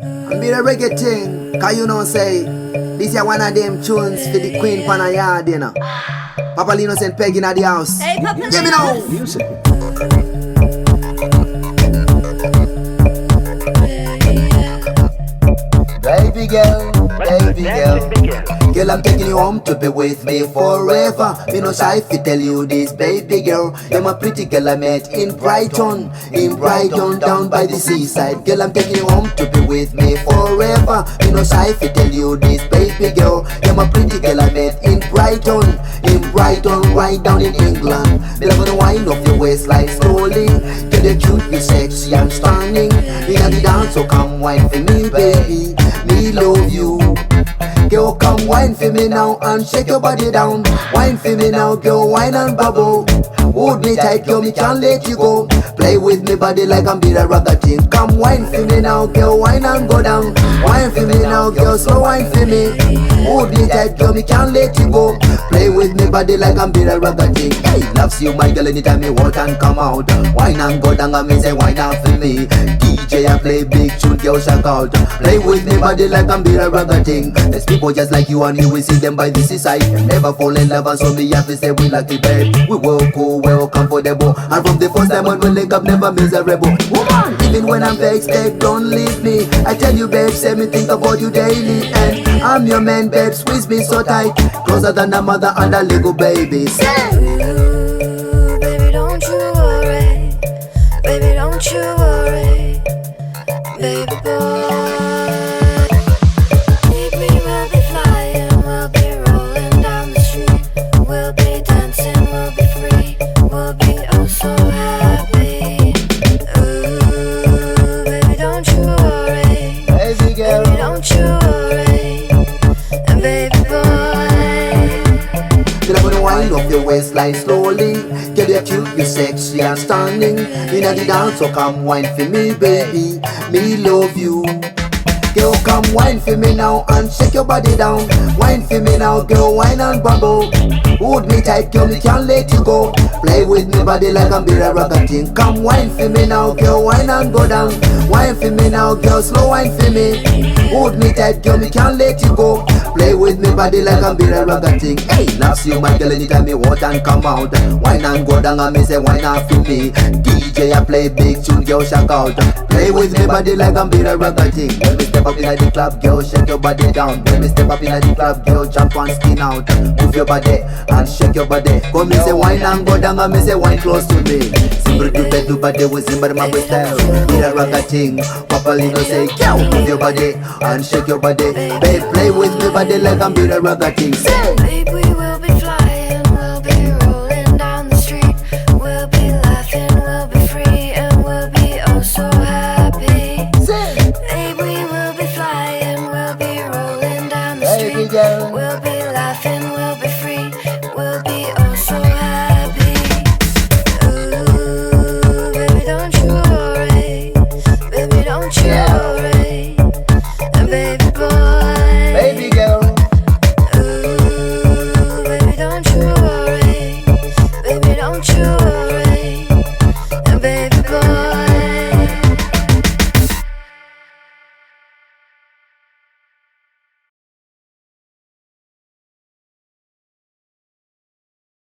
And be the reggae thing, cause you know say, this is one of them tunes for the Queen Panayard, you know. Papa Lino sent Peggy in the house. Hey, Papa Give me now. Music. Baby girl, baby girl. Girl, I'm taking you home to be with me forever. Me no shy fi tell you this, baby girl. You're my pretty girl I met in Brighton, down by the seaside. Girl, I'm taking you home to be with me forever. Me no shy fi tell you this, baby girl. You're my pretty girl I met in Brighton, right down in England. Me love the wine of your waistline slowly. Girl, you're cute, you're sexy, I'm stunning. In the dance, so come wine for me, baby. Me love you. Girl, come wine for me now and shake your body down. Wine for me now, girl, wine and bubble. Hold me tight, girl, me can't let you go. Play with me body like I'm beat a ragga thing. Come wine for me now, girl, wine and go down. Wine for me now, girl, slow wine for me. Hold me tight, girl, me can't let you go. Play with me body like I'm beat a ragga thing. Hey, loves you, my girl, anytime you want and come out. Wine and go down, and me say wine out for me. DJ, I play big tune, girl, shout out. Play with me body like I'm beat a ragga thing. There's people just like you and me, we see them by the seaside. Never fall in love and so me have to say we lucky, babe. We will cool, well comfortable. And from the first time when we link up, never miserable. Woman, even when I'm vexed, babe, don't leave me. I tell you, babe, say me think about you daily. And I'm your man, babe, squeeze me so tight. Closer than a mother and a little baby. Say, Ooh, baby, don't you worry. Baby, don't you worry. Baby boy. Of your waistline slowly. Girl, you're cute, you're sexy and stunning. In the dance, so come wine for me, baby. Me love you. Girl, come wine for me now and shake your body down. Wine for me now, girl, wine and bubble. Hold me tight, girl, me can't let you go. Play with me body like I'm beat a ragga thing. Come wine for me now, girl, wine and go down. Wine for me now, girl, slow wine for me. Hold me tight, girl, me can't let you go. Play with me body like I'm beat a ragga thing. Hey, loves you, my girl, anytime you want and come out. Wine and go down and me say wine and for me. DJ, I play big tune, girl, shout out. Play with me body like I'm beat a ragga thing. When me step up in the club, girl, shake your body down. When me step up in the club, girl, jump and skin out. Move your body and shake your body. Come me say wine and go down and me say wine close to me. Simber do bedu body with simber my style. Beat a ragga thing. Papa Lino say, girl, move your body and shake your body. Babe, play with me body like I'm beat a ragga thing. Say, babe, we will be flying, we'll be rolling down the street. We'll be laughing, we'll be free, and we'll be oh so happy. say, Babe, we will be flying, we'll be rolling down the baby street. girl. We'll be laughing, we'll be free, we'll be oh so happy. Ooh, baby, don't you worry. Baby, don't you worry. Baby boy. Baby girl. Ooh, baby, don't you worry. Baby, don't you